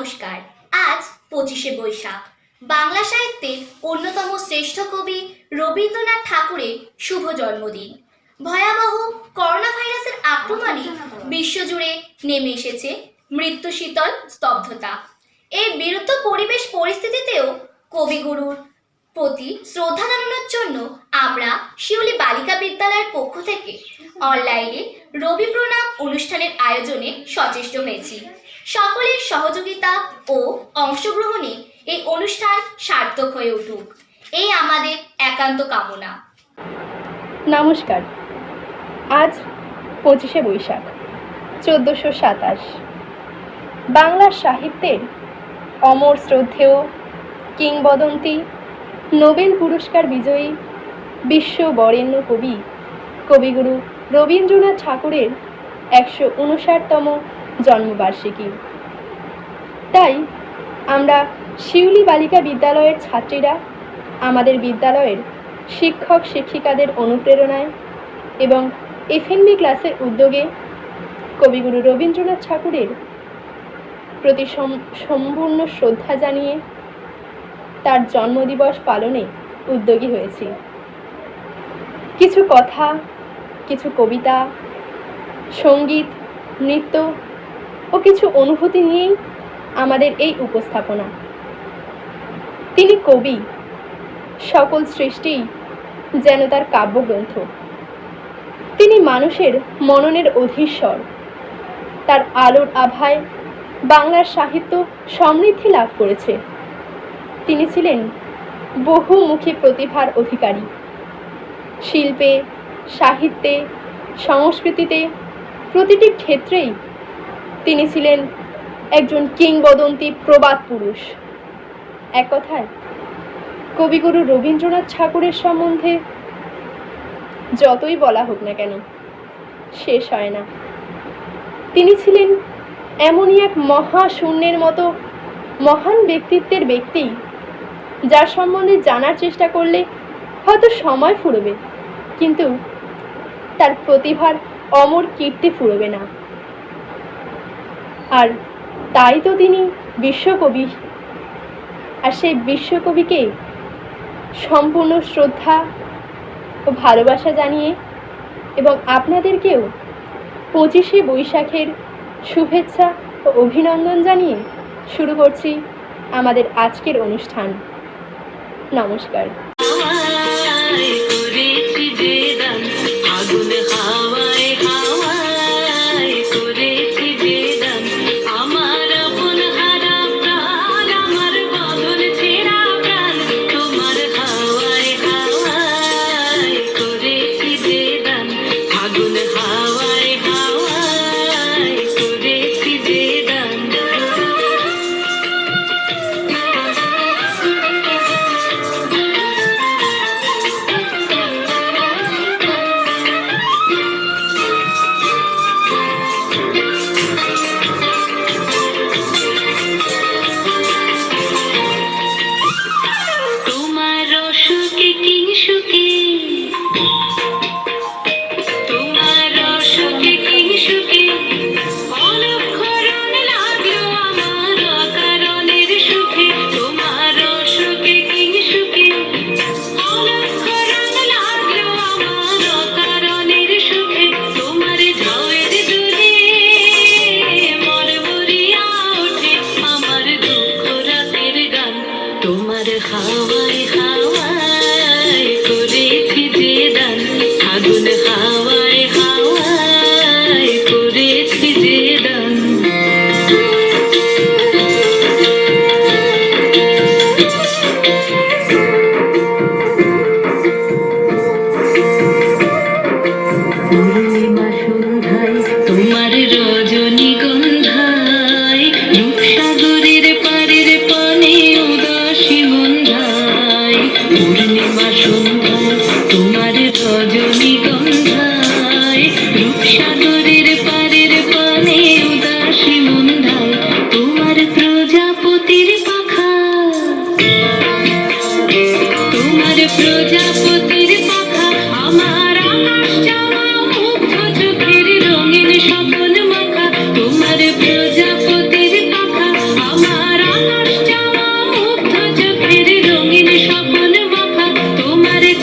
নমস্কার। আজ 25শে বৈশাখ। বাংলা সাহিত্যের অন্যতম শ্রেষ্ঠ কবি রবীন্দ্রনাথ ঠাকুরের শুভ জন্মদিন। ভয়াবহ করোনা ভাইরাসের আক্রমণে বিশ্বজুড়ে নেমে এসেছে মৃত্যু শীতল স্তব্ধতা। এই বিরুদ্ধ পরিবেশ পরিস্থিতিতেও কবিগুরুর প্রতি শ্রদ্ধা জানানোর জন্য আমরা শিউলি বালিকা বিদ্যালয়ের পক্ষ থেকে অনলাইনে রবি প্রণাম অনুষ্ঠানের আয়োজনে সচেষ্ট হয়েছি। সকলের সহযোগিতা ও অংশগ্রহণে এই অনুষ্ঠান সার্থক হয়ে উঠুক, এই আমাদের একান্ত কামনা। নমস্কার। আজ 25শে বৈশাখ 1427। বাংলার সাহিত্যের অমর শ্রদ্ধেয় কিংবদন্তি নোবেল পুরস্কার বিজয়ী বিশ্ববরেণ্য কবিগুরু রবীন্দ্রনাথ ঠাকুরের 159তম জন্মবার্ষিকী। তাই আমরা শিউলি বালিকা বিদ্যালয়ের ছাত্রীরা আমাদের বিদ্যালয়ের শিক্ষক শিক্ষিকাদের অনুপ্রেরণায় এবং এফএনবি ক্লাসের উদ্যোগে কবিগুরু রবীন্দ্রনাথ ঠাকুরের প্রতি সম্পূর্ণ শ্রদ্ধা জানিয়ে তার জন্মদিবস পালনে উদ্যোগী হয়েছি। কিছু কথা, কিছু কবিতা, সঙ্গীত, নৃত্য ও কিছু অনুভূতি নিয়েই আমাদের এই উপস্থাপনা। তিনি কবি, সকল সৃষ্টিই যেন তার কাব্যগ্রন্থ। তিনি মানুষের মননের অধীশ্বর। তার আলোর আভায় বাংলার সাহিত্য সমৃদ্ধি লাভ করেছে। তিনি ছিলেন বহুমুখী প্রতিভার অধিকারী। শিল্পে, সাহিত্যে, সংস্কৃতিতে প্রতিটি ক্ষেত্রেই তিনি ছিলেন একজন কিংবদন্তি প্রবাদ পুরুষ। এক কথায় কবিগুরু রবীন্দ্রনাথ ঠাকুরের সম্বন্ধে যতই বলা হোক না কেন শেষ হয় না। তিনি ছিলেন এমনই এক মহাশূন্যের মতো মহান ব্যক্তিত্বের ব্যক্তি, যার সম্বন্ধে জানার চেষ্টা করলে হয়তো সময় ফুরবে, কিন্তু তার প্রতিভার অমর কীর্তি ফুরবে না। আর তাই তো তিনি বিশ্বকবি। আর সেই বিশ্বকবিকে সম্পূর্ণ শ্রদ্ধা ও ভালোবাসা জানিয়ে এবং আপনাদেরকেও 25শে বৈশাখের শুভেচ্ছা ও অভিনন্দন জানিয়ে শুরু করছি আমাদের আজকের অনুষ্ঠান। নমস্কার। প্রজাপতির পাখা আমার আকাশ জামা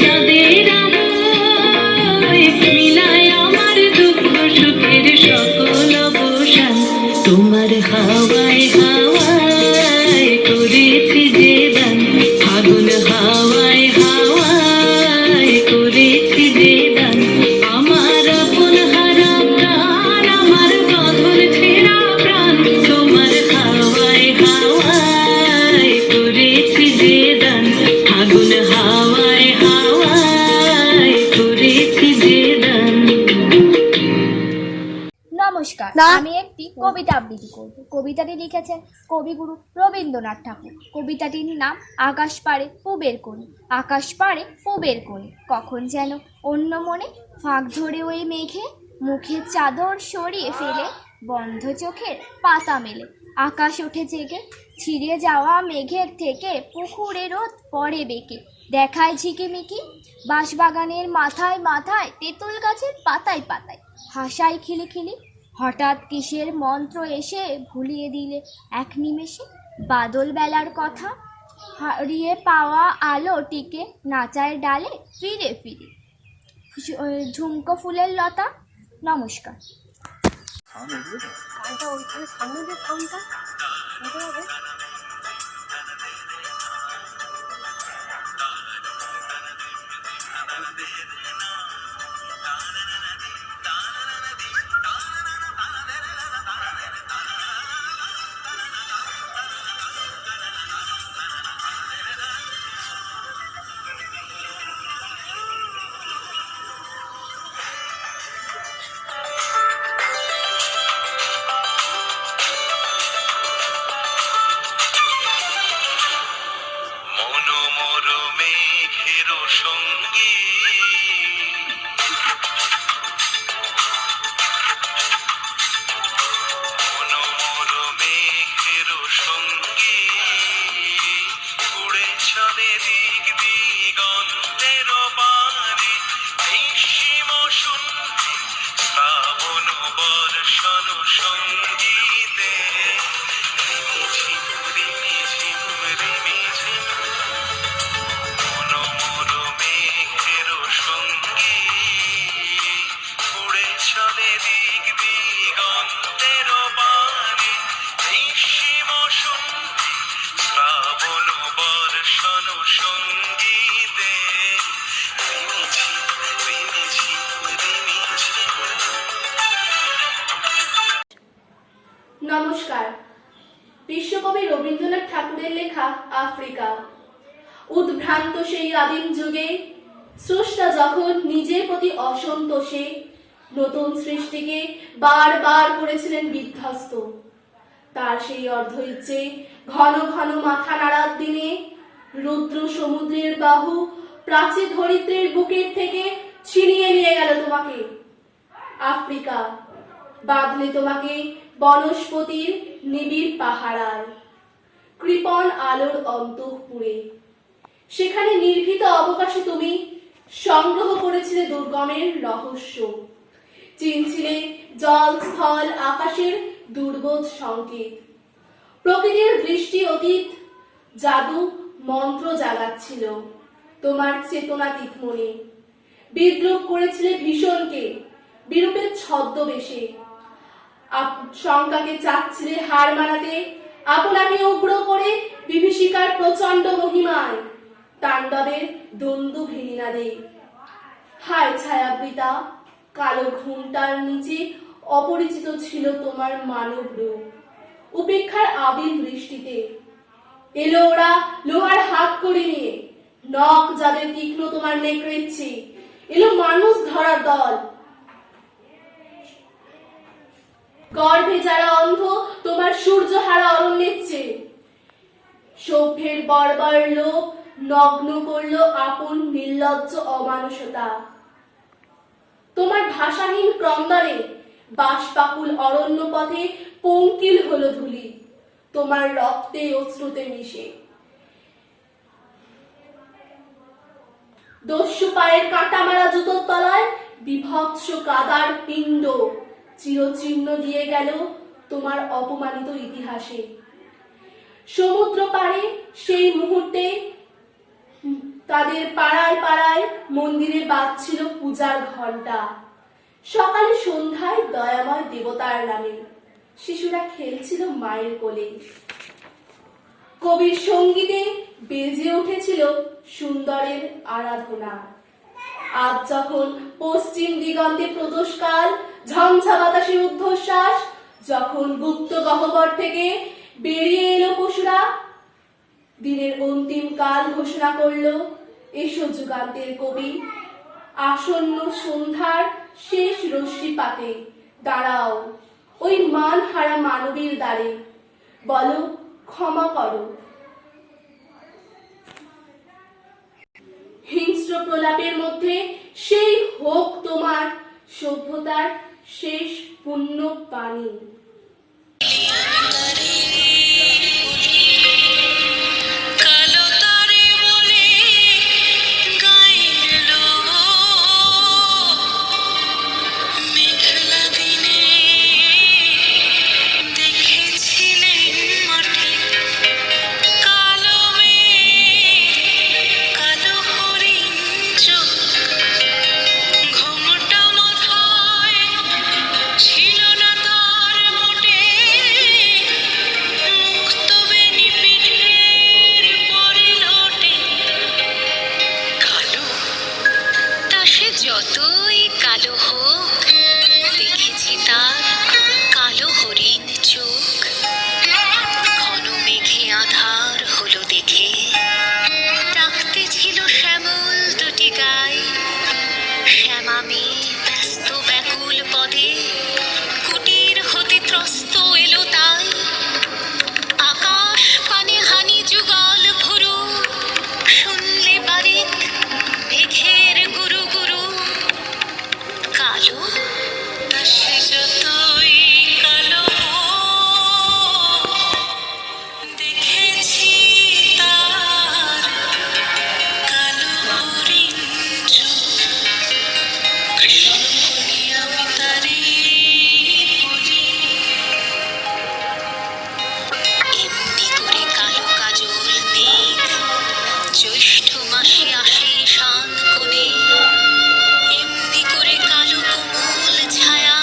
চাঁদের আলোয় মিলায় আমার দুঃখ সুখের সকল অবসান তোমার হাওয়ায় হাওয়ায় করেছি যে দান ফাগুন হাওয়ায় হাওয়ায় করেছি যে দান আমার আপন হারা প্রাণ আমার বদল ছেঁড়া প্রাণ তোমার হাওয়ায় হাওয়ায় করেছি যে দান ফাগুন হাওয়ায় হাওয়ায় করেছি যে দান। নমস্কার, আমি একটি কবিতা আবৃত্তি করব। কবিতাটি লিখেছেন কবিগুরু রবীন্দ্রনাথ ঠাকুর। কবিতাটির নাম আকাশ পাড়ে পুবের কোণে। আকাশ পাড়ে পুবের কোণে কখন যেন অন্য মনে ফাঁক ধরে ওই মেঘে মুখের চাদর সরিয়ে ফেলে বন্ধ চোখের পাতা মেলে আকাশ ওঠে জেগে ছিঁড়ে যাওয়া মেঘের থেকে পুকুরে রোদ পড়ে বেঁকে দেখায় ঝিকিমিকি বাঁশবাগানের মাথায় মাথায় তেঁতুল গাছের পাতায় পাতায় হাসায় খিলিখিলি হঠাৎ কিসের মন্ত্র এসে ভুলিয়ে দিলে এক নিমেষে বাদল বেলার কথা হারিয়ে পাওয়া আলোটিকে নাচায় ডালে ফিরে ফিরে ঝুমকো ফুলের লতা। নমস্কার। মনোমর মেঘের সঙ্গী মনোমর মেঘের সঙ্গী উড়ে চলে দিক দিগন্তের বাণী নিঃসীম শুনছি শ্রাবণ বর্ষণ সঙ্গীতে রিমিঝিম রিমিঝিম রিমিঝিম মনোমর মেঘের সঙ্গী উড়ে চলে দিক দিগন্তের বাণী নিঃসীম শুনছি শ্রাবণ বর্ষণ সঙ্গীতে রিমিঝিম রিমিঝিম রিমিঝিম। নমস্কার। বিশ্বকবি রবীন্দ্রনাথ ঠাকুরের লেখা আফ্রিকা। উদ্ভ্রান্ত সেই আদিম যুগে স্রষ্টা যখন নিজের প্রতি অসন্তোষে নতুন সৃষ্টিকে বারবার করেছিলেন বিধ্বস্ত, তার সেই অর্ধ ইচ্ছে ঘন ঘন মাথা নাড়ার দিনে রুদ্র সমুদ্রের বাহু প্রাচীর ধরিত্রীর বুকের থেকে ছিনিয়ে নিয়ে গেল তোমাকে। আফ্রিকা বাঁধলে তোমাকে বনস্পতির নিবিড় পাহারায় কৃপণ আলোর অন্তঃপুরে। সেখানে নির্ভীত অবকাশে তুমি সংগ্রহ করেছিলে দুর্গমের রহস্য, চিনছিলে জল স্থল আকাশের দুর্বোধ সংকেত। প্রকৃতির দৃষ্টি অতীত জাদু মন্ত্র জাগাচ্ছিল তোমার চেতনাতীত মনে। বিদ্রুপ করেছিলে ভীষণকে বিরূপের ছদ্মবেশে, শঙ্কাকে চাচ্ছিলে হার মানাতে আপনাকে উগ্র করে বিভীষিকার প্রচন্ড মহিমায় তাণ্ডবের দ্বন্দ্বভিনীনাদে। হায় ছায়াবৃতা কালো ঘুমটার নিচে অপরিচিত ছিল তোমার মানব রূপ। উপেক্ষার আবিল দৃষ্টিতে এলো ওরা লোহার হাত করে নিয়ে, নখ যাদের তীক্ষ্ণ তোমার নেকড়েচ্ছে। এলো মানুষ ধরার দল, গর্ভে যারা অন্ধ তোমার সূর্যহারা অরণ্যের চেয়ে। সভ্যের বর্বর লোক নগ্ন করলো আপন নির্লজ্জ অমানুষতা। তোমার ভাষাহীন ক্রন্দনে বাঁশপাকুল অরণ্য পথে পঙ্কিল হলো ধূলি তোমার রক্তে অশ্রুতে মিশে। দস্যু পায়ের কাঁটা মারা জুতোর তলায় বিভৎস কাদার পিণ্ড চিরচিহ্ন দিয়ে গেল তোমার অপমানিত ইতিহাসে। সমুদ্র পাড়ে সেই মুহূর্তে তাদের পাড়ায় পাড়ায় মন্দিরে বাজছিল পূজার ঘণ্টা। সকালে সন্ধ্যায় দয়াময় দেবতার নামে শিশুরা খেলছিল মায়ের কোলে। কবির সঙ্গীতে বেজে উঠেছিল সুন্দরের আরাধনা। আজ যখন পশ্চিম দিগন্তে প্রদোষকাল, ঝঞ্ঝা বাতাসের ঊর্ধ্বশ্বাস, যখন গুপ্ত গহ্বর থেকে বেরিয়ে এলো পশুরা, দিনের অন্তিম কাল ঘোষণা করল, এসো যুগান্তের কবি, আসন্ন সন্ধ্যার শেষ রশ্মিপাতে দাঁড়াও ওই মান হারা মানবীর দ্বারে, বলো ক্ষমা করো। হিংস্র প্রলাপের মধ্যে সেই হোক তোমার সভ্যতার শেষ পুণ্য বাণী। কালো তারে বলে গাইল মেঘলা দিনে দেখেছিলেন মাঠে কালো মেঘ কালো হরিণ চোখ ঘোমটা মাথায় ছিল না তার মোটে মুক্ত বেনি পিঠের পরে লোটে কালো তা সে যতই কালো হোক দেখেছি তার কালো হরিণ চোখ ঘন মেঘে আধার হলো দেখে ডাকতে ছিল শ্যামল দুটি গাই শ্যামা মেয়ে ব্যস্ত ব্যাকুল পদে কুটির হতে ত্রস্ত এলো তাই আকাশ পানে হানি যুগল ভুরু শুনলে বারেক মেঘের গুরু গুরু কালো তা সে যতই কালো দেখেছি তার কালো হরিণ চোখ কৃষ্ণ বলি আমি তারে বলি এমনি করে কালো কাজল মেঘ জ্যৈষ্ঠ মাসে আসে শান কোণে এমনি করে কালো কোমল ছায়া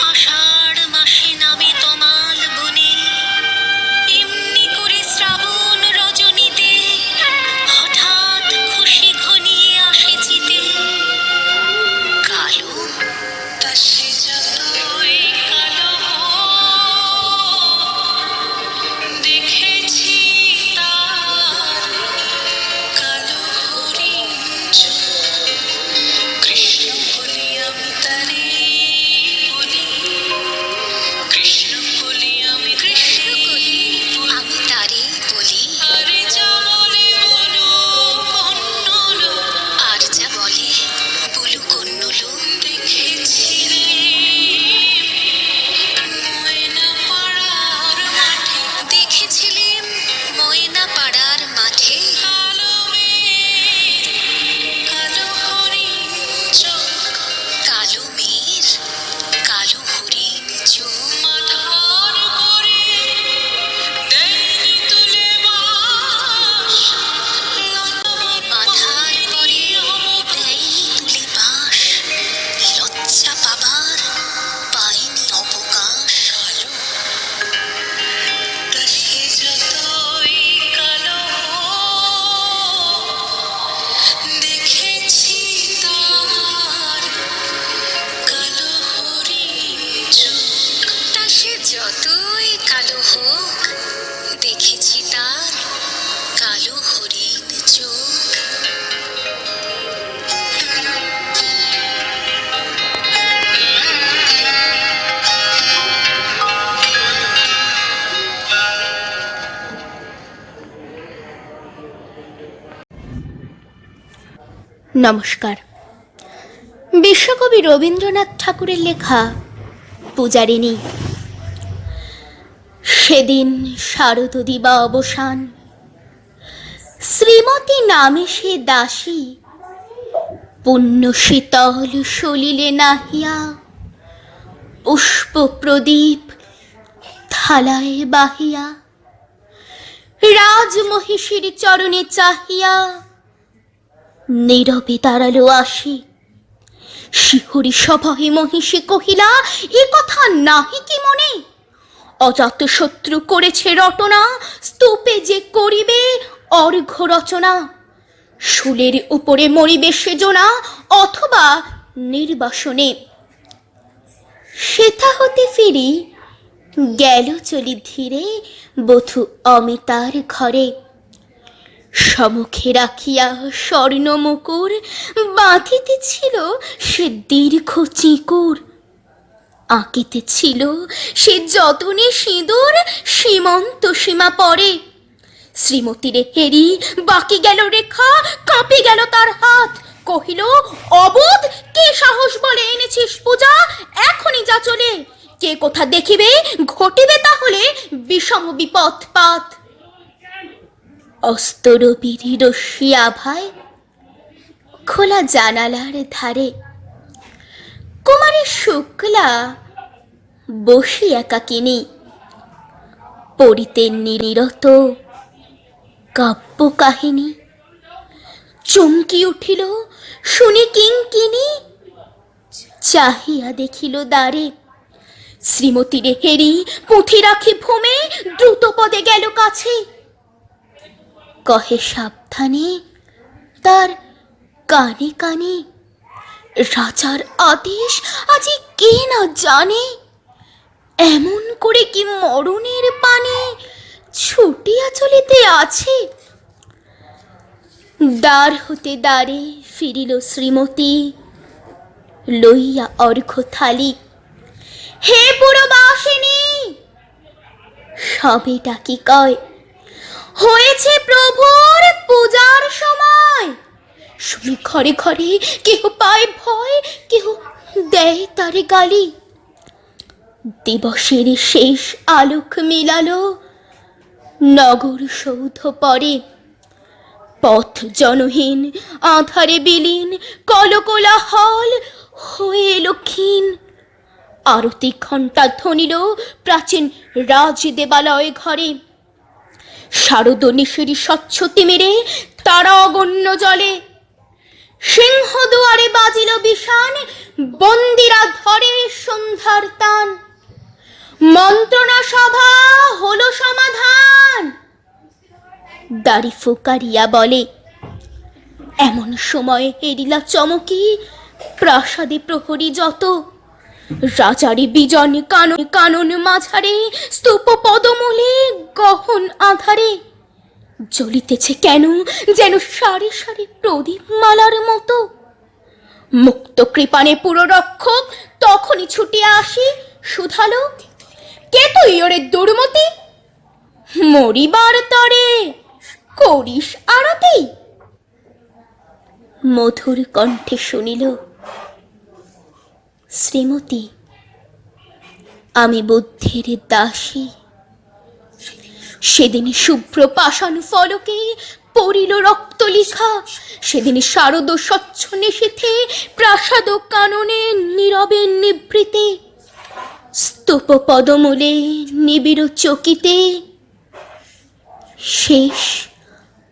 আষাঢ় মাসে নামে তমাল বনে এমনি করে শ্রাবণ রজনীতে হঠাৎ খুশি ঘনিয়ে আসে চিতে কালো তা সে যতই কালো দেখেছি তার কালো হরিণ চোখ কৃষ্ণ বলি আমি তারে বলি কৃষ্ণ বলি আমি কৃষ্ণ বলি আমি তারে বলি আরে যা বলে বলো কন্নলো আর যা বলে বলু কন্নলো দেখেছি রে ময়না পাড়ার মাঠে দেখেছিলেন ময়না পাড়ার মাঠে কালো মেঘ কালো হরিণ চোখ কালো মেঘ কালো হরিণ চোখ মাথার উপরে দেয়নি তুলে বাস মাথার পরে দেয়নি তুলে বাস লজ্জা পাবার পায়নি অবকাশ কালো তা সে যতই কালো দেখেছি তার কালো হরিণ চোখ তা সে যতই কালো হোক দেখেছি তার কালো হরিণ চোখ নমস্কার। বিশ্বকবি রবীন্দ্রনাথ ঠাকুরের লেখা পূজারিণী। সেদিন শারদ দিবা অবসান, শ্রীমতী নামে সে দাসী পুণ্য শীতল সলিলে নাহিয়া পুষ্প প্রদীপ থালায় বাহিয়া রাজমহিষীর চরণে চাহিয়া নীরবে দাঁড়ালো আসি। শিহরি সভায় মহিষী কহিলা, এ কথা নাহি কি মনে? অজাত শত্রু করেছে রটনা, স্তূপে যে করিবে অর্ঘ্য রচনা। শুলের উপরে মরিবে সেজনা, অথবা নির্বাসনে। সেথা হতে ফিরি গেল চলি ধীরে বধূ অমিতার ঘরে। সমুখে রাখিয়া স্বর্ণ মুকুর, বাঁধিতেছিল সে দীর্ঘ চিকুর। আঁকিতেছিল সে যতনে সিঁদুর, সীমন্ত সীমা পরে। শ্রীমতীরে হেরি বাকি গেল রেখা, কাঁপে গেল তার হাত। কহিল, অবোধ, কে সাহস বলে এনেছিস পূজা? এখনই যা চলে। কে কোথা দেখিবে, ঘটিবে তাহলে বিষম বিপদপাত। অস্তরবীর রশ্মি আভায় খোলা জানালার ধারে কুমারী শুক্লা বসি একাকিনী পড়িতেন নিরত কাব্য কাহিনী। চমকি উঠিল শুনি কিঙ্কিনী, চাহিয়া দেখিল দ্বারে। শ্রীমতীরে হেরি পুঁথি রাখি ভূমে, দ্রুত পদে গেল কাছে। কহে সাবধানে তার কানে কানে, রাজার আদেশ আজি কে না জানে। এমন করে কি মরণের পানে ছুটিয়া চলিতে আছে? দ্বার হতে দ্বারে ফিরিল শ্রীমতী, লইয়া অর্ঘ্য থালি। হে পুরবাসিনী, সবে ডাকি কয়, হয়েছে প্রভুর পূজার সময়। শুনি ঘরে ঘরে কেহ পায় ভয়, কেহ দেয় তারে গালি। দিবসের শেষ আলোক মিলালো নগর সৌধ পরে। পথ জনহীন, আধারে বিলীন, কলকোলাহল হয়ে এলো ক্ষীণ। আরতি ঘণ্টা ধ্বনিল প্রাচীন রাজ দেবালয় ঘরে। শারদ নিশিরি স্বচ্ছ তিমিরে তারা অগণ্য জলে। সিংহ দুয়ারে বাজিল বিষান, বন্দিরা ধরে সন্ধ্যার তান। মন্ত্রণা সভা হলো সমাধান, দাড়ি ফুকারিয়া বলে। এমন সময় হেরিলা চমকি প্রাসাদে প্রহরী যত। রাজারি বিজন কানন কানন মাঝারে, স্তূপ পদমূলে গহন আধারে। জ্বলিতেছে কেন যেন সারি সারি প্রদীপ মালার মতো। মুক্ত কৃপানে পুরো রক্ষক তখনই ছুটিয়া আসি শুধালো, কে তুই ওরে দুর্মতি? মরিবার তরে করিস আরতি? মধুর কণ্ঠে শুনিল, শ্রীমতী, আমি বুদ্ধির দাসী। সেদিন শুভ্র পাষাণ ফলকে পড়িল রক্ত লিখা। সেদিন শারদ স্বচ্ছ নিশীথে প্রাসাদ কাননে নীরবে নিভৃতে। স্তূপ পদমূলে নিবিড় চকিতে শেষ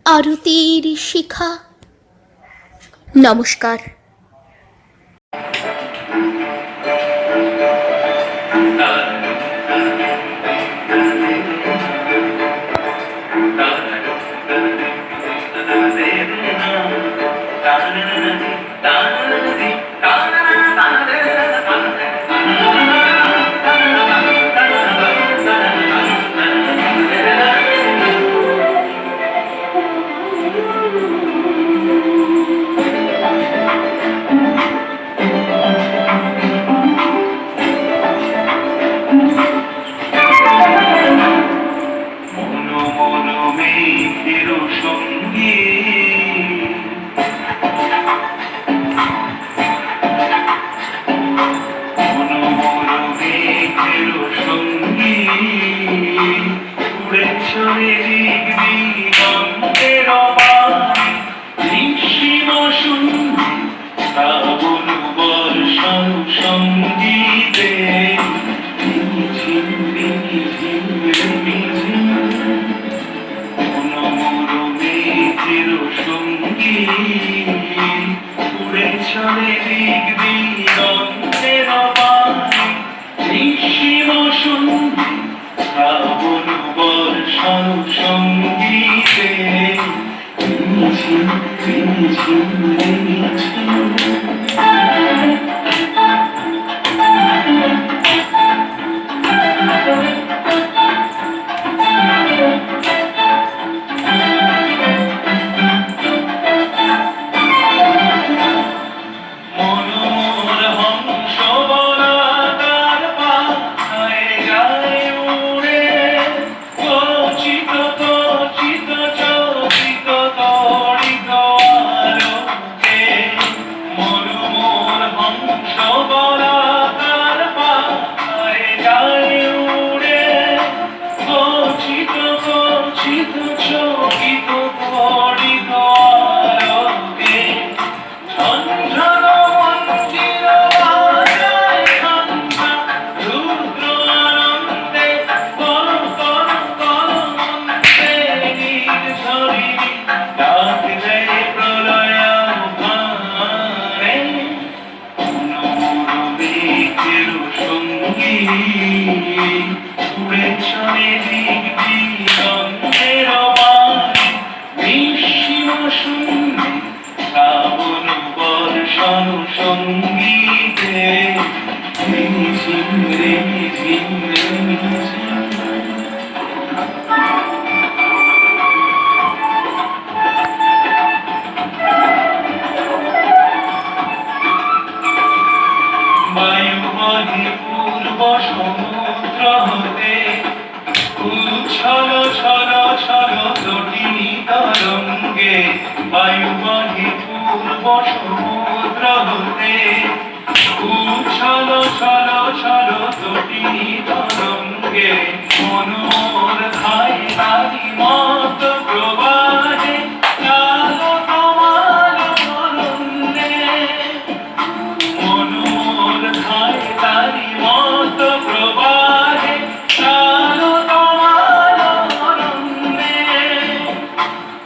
আরতির শিখা। নমস্কার। চলে দিক দিগন্তের পানে নিঃসীম সন্ধি শ্রাবণ বর্ষণ সঙ্গীতে ঝিম ঝিম ঝিম মনোর হংস বলাকার পায়ে যায় উড়ে কচিত কচিত চকিত তড়িত আলোকে মনোর হংস বলাকার পায়ে যায় উড়ে কচিত কচিত চকিত তড়িত আলোকে ঝঞ্ঝন মঞ্জির বাজায় ঘণ্টা রুদ্র আনন্দে কর কর কর মন্ত্রে নির্ঝরিণী ডাক দেয় প্রলয় ভারে মনোরমেঘের সঙ্গী উড়ে চলে দিক দিগন্তের বাণী নিঃসীম শূন্যে শ্রাবণ বর্ষণ সঙ্গীতে ঝিম ঝিম ঝিম বায়ু বহে পূর্ব সমুদ্র হতে উচ্ছল ছল ছল তটিনী তরঙ্গে বায়ু বহে পূর্ব সমুদ্র হতে উচ্ছল ছল ছল তটিনী তরঙ্গে মনোর ধায় তারি মত প্রবাহে কালো কমাল অরণ্যে মনোর ধায় তারি মত প্রবাহে কালো কমাল অরণ্যে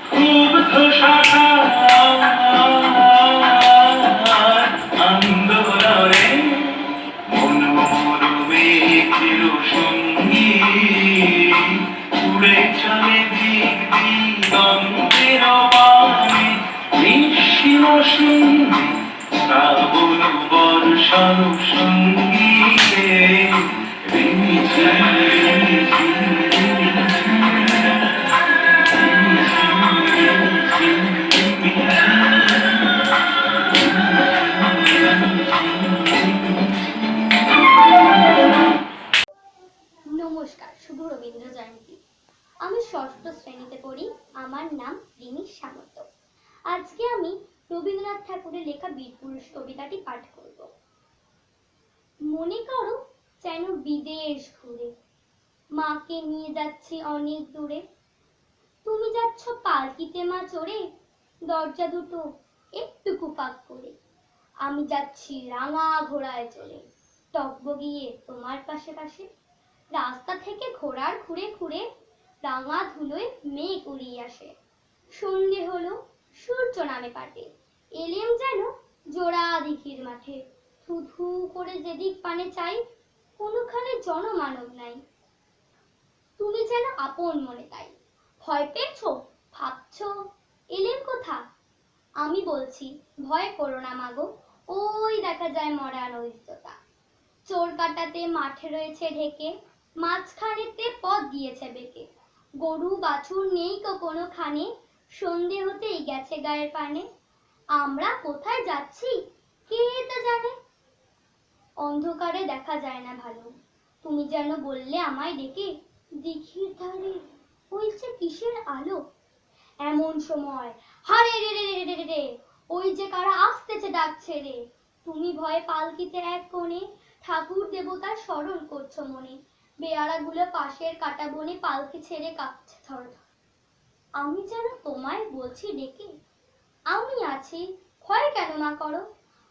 ক্ষুব্ধ শাখা আন্দোলনে মনোর মেঘের সঙ্গী উড়ে চলে দিক দিগন্তের বাণী নিঃসীম সন্ধি শ্রাবণ বর্ষণ সঙ্গীতে রিমি ঝিম রিমি ঝিম রিমি ঝিম নমস্কার, শুভ রবীন্দ্র জয়ন্তী। আমি ষষ্ঠ শ্রেণীতে পড়ি। আমার নাম রিমি সামন্ত। আজকে আমি রবীন্দ্রনাথ ঠাকুরের লেখা বীরপুরুষ কবিতাটি পাঠ করব। মনে করো যেন বিদেশ ঘুরে মাকে নিয়ে যাচ্ছি অনেক দূরে। তুমি যাচ্ছ পালকিতে মা চড়ে, দরজা দুটো একটুকু ফাঁক করে। আমি যাচ্ছি রাঙা ঘোড়ায় চড়ে, টগবগিয়ে তোমার পাশে পাশে। রাস্তা থেকে ঘোড়ার খুঁড়ে খুঁড়ে রাঙা ধুলোয় মেঘ উড়িয়ে আসে। সন্ধে হলো, সূর্য নামে পাটে, এলেম যেন জোড়া দিঘির মাঠে। থু থু করে যেদিক পানে চাই, কোনোখানে জনমানব নাই। তুমি যেন আপন মনে তাই। ভয় পেয়েছো, ভাবছো এলেম কোথা? আমি বলছি ভয় করো না মাগো, ওই দেখা যায় মরার ঐক্যতা। চোর কাটাতে মাঠে রয়েছে ঢেকে, মাঝখানেতে পথ গিয়েছে বেঁকে। গরু বাছুর নেই কোনোখানে, সন্ধে হতেই গেছে গায়ের পানে। আমরা কোথায় যাচ্ছি কে তা জানে, অন্ধকারে দেখা যায় না ভালো। তুমি যেন বললে আমায় ডেকে, দিঘির ধারে হইছে কিসের আলো। এমন সময় হারে রে রে রে রে রে, ওই যে কারা আসতেছে ডাকছে রে। তুমি ভয়ে পালকিতে এক কোণে, ঠাকুর দেবতার স্মরণ করছো মনে। বেয়ারাগুলো পাশের কাটা বনে পালকি ছেড়ে কাঁপছে থর থর। আমি যেন তোমায় বলছি ডেকে, আমি আছি, ভয় কেন মা করো।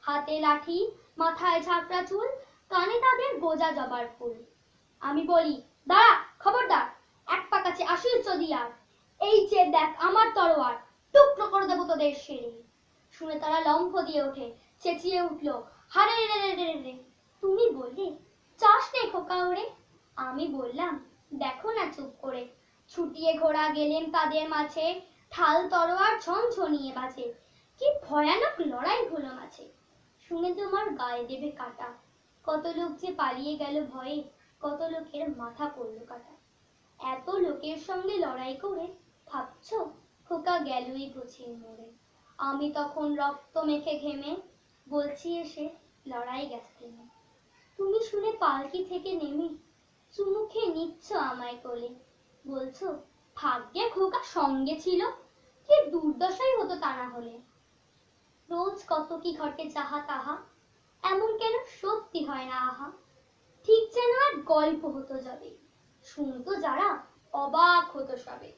হাতে লাঠি, মাথায় ঝাঁকড়া চুল, কানে তাদের গোজা জবার ফুল। আমি বলি দাঁড়া, খবরদার, এক পা কাছে আসিস যদি আর। এই যে দেখ আমার তরোয়ার, টুকরো করে দেবো তোদের সেরে। শুনে তারা লম্ফ দিয়ে ওঠে, চেঁচিয়ে উঠল, হারে রে রে রে রে। তুমি বললে, চাষ নে খোকা ওরে। আমি বললাম, দেখো না চুপ করে। ছুটিয়ে ঘোড়া গেলেন তাদের মাঝে, ঢাল তরোয়ার ঝনঝনিয়ে বাজে। কি ভয়ানক লড়াই হলো মাঝে, শুনে তোমার গায়ে দেবে কাটা। কত লোক যে পালিয়ে গেল ভয়ে, কত লোকের মাথা পড়লো কাটা। এত লোকের সঙ্গে লড়াই করে ভাবছো খোকা গেলই বুঝি মরে। আমি তখন রক্ত মেখে ঘেমে বলছি এসে লড়াই গেছে থেমে। তুমি শুনে পালকি থেকে নেমে চুমুখে নিচ্ছ আমায় কোলে, বলছো ভাগ্যে খোকা সঙ্গে ছিল, কি দুর্দশাই হতো তা না হলে। রোজ কত কি ঘটে যাহা তাহা, এমন কেন সত্যি হয় না আহা। ঠিক যেন আর গল্প হতো যবে, শুনতো যারা অবাক হতো সবে।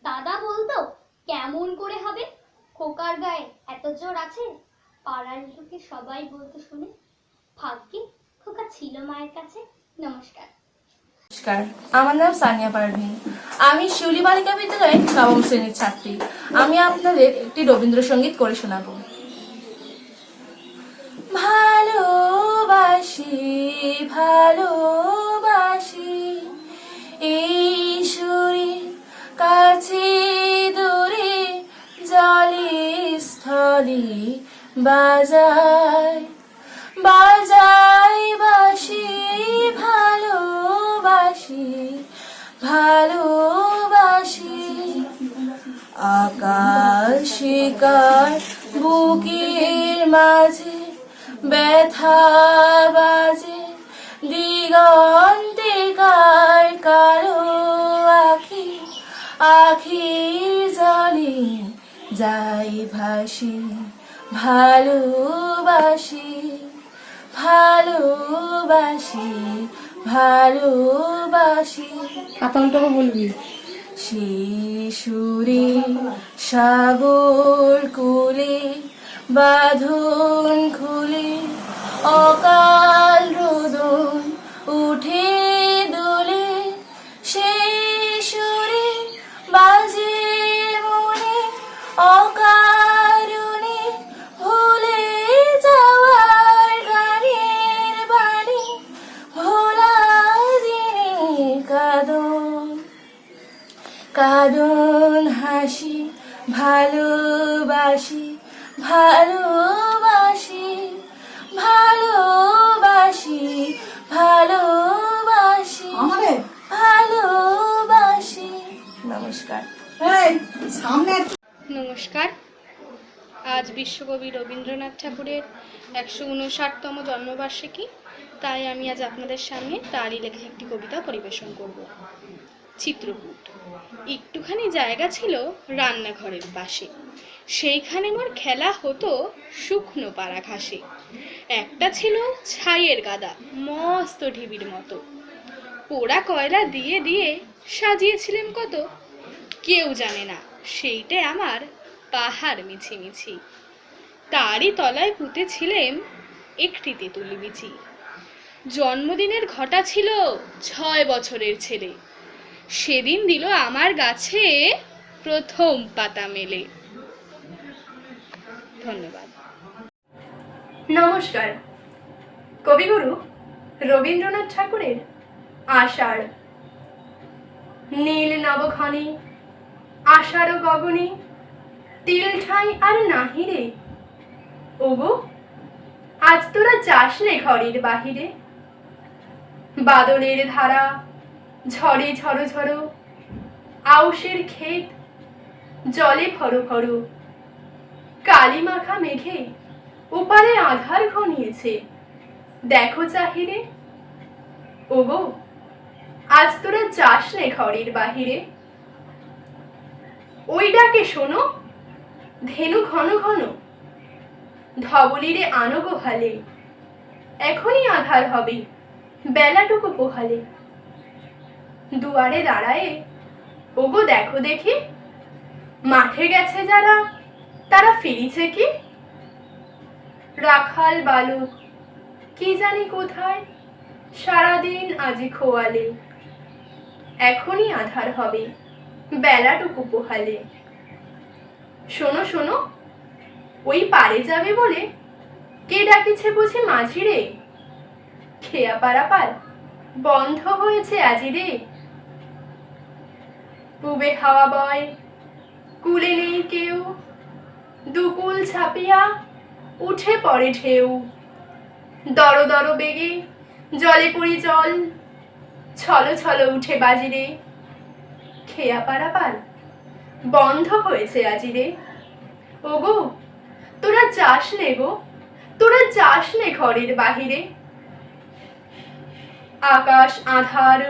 দাদা বলতো কেমন করে হবে, খোকার গায়ে এত জোর আছে। পাড়ার লোকে সবাই বলতো শুনে, ভাগ্যে খোকা ছিল মায়ের কাছে। নমস্কার। নমস্কার, আমার নাম সানিয়া পারভিন। আমি শিউলি বালিকা বিদ্যালয়ের নবম শ্রেণীর ছাত্রী। আমি আপনাদের একটি রবীন্দ্রসঙ্গীত করে শোনাবো। ভালোবাসি ভালোবাসি এই সুরের কাছে দূরে, জলে স্থলে বাজায় বাজায় বাসি। ভালোবাসি ভালোবাসি আকাশিকার বুকের মাঝে ব্যথা বাজে, দিগন্তে কার কালো আখি, আখির জলে যাই ভাসি। ভালোবাসি ভালোবাসি ভালোবাসি। কাতালটাও বলবি। শিশুরে সাগর কুলে বাঁধন খুলে, অকাল রোদন উঠে দোলে। শিশুরে বাজে মনে অকারণে, ভুলে যাওয়ার গানের বাণী, ভোলা দিনের কাঁদন কাঁদন হাসি। ভালোবাসি ভালোবাসি ভালোবাসি ভালোবাসি ভালোবাসি। নমস্কার। নমস্কার। আজ বিশ্বকবি রবীন্দ্রনাথ ঠাকুরের 159তম জন্মবার্ষিকী, তাই আমি আজ আপনাদের সামনে তারই লেখা একটি কবিতা পরিবেশন করব। চিত্রকূট। একটুখানি জায়গা ছিল রান্নাঘরের পাশে, সেইখানে মোর খেলা হতো শুকনো পাড়া ঘাসে। একটা ছিল ছাইয়ের গাদা মস্ত ঢিবির মতো, পোড়া কয়লা দিয়ে দিয়ে সাজিয়েছিলেন কত। কেউ জানে না সেইটে আমার পাহাড় মিছিমিছি, তারই তলায় পুঁতেছিলেন একটি তেঁতুল বিচি। জন্মদিনের ঘটা ছিল 6 বছরের ছেলে, সেদিন দিল আমার গাছে প্রথম পাতা মেলে। ধন্যবাদ। নমস্কার। কবিগুরু রবীন্দ্রনাথ ঠাকুরের আষাঢ়। নীল নবঘনে আষাঢ় গগনে, তিল ঠাঁই আর নাহি রে। ওগো আজ তোরা যাস নে ঘরের বাহিরে। বাদলের ধারা ঝড়ে ঝড়ো ঝড়ো, আউশের ক্ষেত জলে ভরো ভরো। কালি মাখা মেঘে ওপারে আধার ঘনিয়েছে, দেখো চাহিরে। ওগো আজ তোরা যাস নে ঘরের বাহিরে। ওই ডাকে শোনো ধেনু ঘন ঘন, ধবলিরে আনো গোহালে। এখনই আধার হবে বেলাটুকু পোহালে। দুয়ারে দাঁড়ায়ে ওগো দেখো দেখি, মাঠে গেছে যারা তারা ফিরিছে কি। রাখাল বালক কি জানি কোথায়, সারাদিন আজি খোয়ালে। এখনই আধার হবে বেলাটুকু পোহালে। শোনো শোনো ওই পারে যাবে বলে কে ডাকিছে বুঝি মাঝি রে? খেয়া পারাপার বন্ধ হয়েছে আজি রে। পুবে হাওয়া বয় কুলে নেই কেউ, দুকুল ছাপিয়া উঠে পড়ে ঢেউ। দর দর বেগে জলে পড়ি জল, ছলো ছলো উঠে বাজি রে। খেয়া পারাপার বন্ধ হয়েছে আজি রে। ওগো তোরা যাস নে গো, তোরা যাস নে ঘরের বাহিরে। আকাশ আধার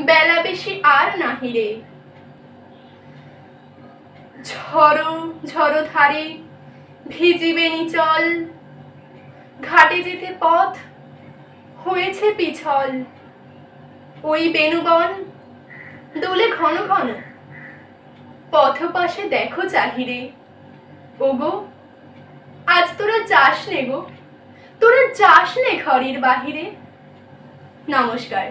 বেলা বেশি আর নাহি রে। ঝড়ো ঝড়ো ধারে ভিজিবে নিচল, ঘাটে যেতে পথ হয়েছে পিছল। ওই বেণুবন দোলে ঘন ঘন, পথ পাশে দেখো চাহিরে। ওগো আজ তোরা যাস নে গো, তোরা যাস নে ঘরের বাহিরে। নমস্কার।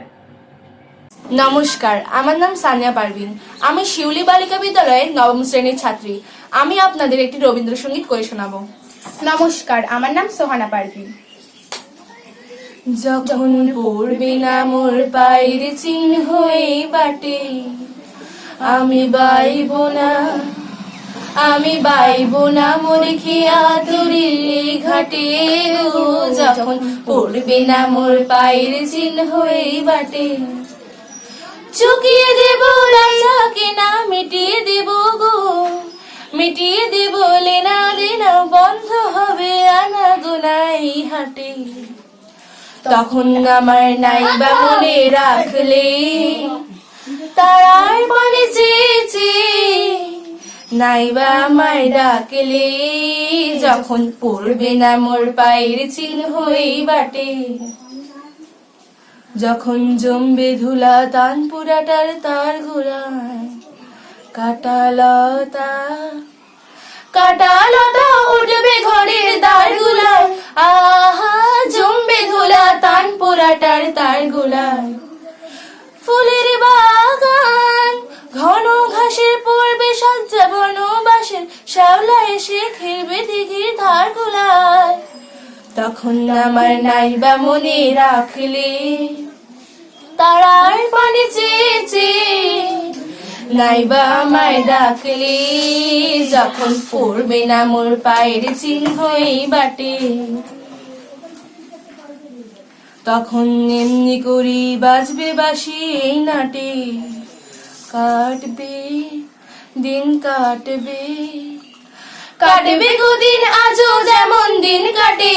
নমস্কার, আমার নাম সানিয়া পারভিন। আমি শিউলি বালিকা বিদ্যালয়ের নবম শ্রেণীর ছাত্রী। আমি আপনাদের একটি রবীন্দ্রসঙ্গীত করে শোনাবো। নমস্কার, আমার নাম সোহানা পারভিন। যখন পড়বে না মোর পায়ের চিহ্ন এই বাটে, আমি বাইব না, আমি বাইব না মোর খেয়া তরির এই ঘাটে গো। যখন পড়বে না মোর পায়ের চিহ্ন এই বাটে, চুকিয়ে দেব লাজাকে না মিটিয়ে দেব গো, মিটিয়ে দেব লেনা দেনা, বন্ধ হবে আনা গোনাই হাটে। তখন আমার নাইবা মনে রাখলে তারার পানে চেয়েছে, নাইবা আমায় ডাকলে। যখন পড়বে না মোর পায়ের চিহ্ন এই বাটে, যখন জমবে ধুলা তানপুরাটার তার গোড়ায়, কাটালতা কাটালতা উঠবে ঘরের দ্বার গুলায়। আহা জমবে ধুলা তানপুরাটার তার গোড়ায়। ফুলের বাগান ঘন ঘাসের পড়বে সজ্জা, বনবাসের শ্যাওলা এসে খেলবে দিঘির ধার গোলায়। তখন আমার নাইবা মনে রাখলে তারার পানে চেয়েছে, নাইবা আমায় ডাকলে। যখন পড়বে না মোর পায়ের চিহ্ন এই বাটে, তখন এমনি করি বাজবে বাঁশি এই নাটে। কাটবে দিন কাটবে, কাটবে গো দিন আজও যেমন দিন কাটে।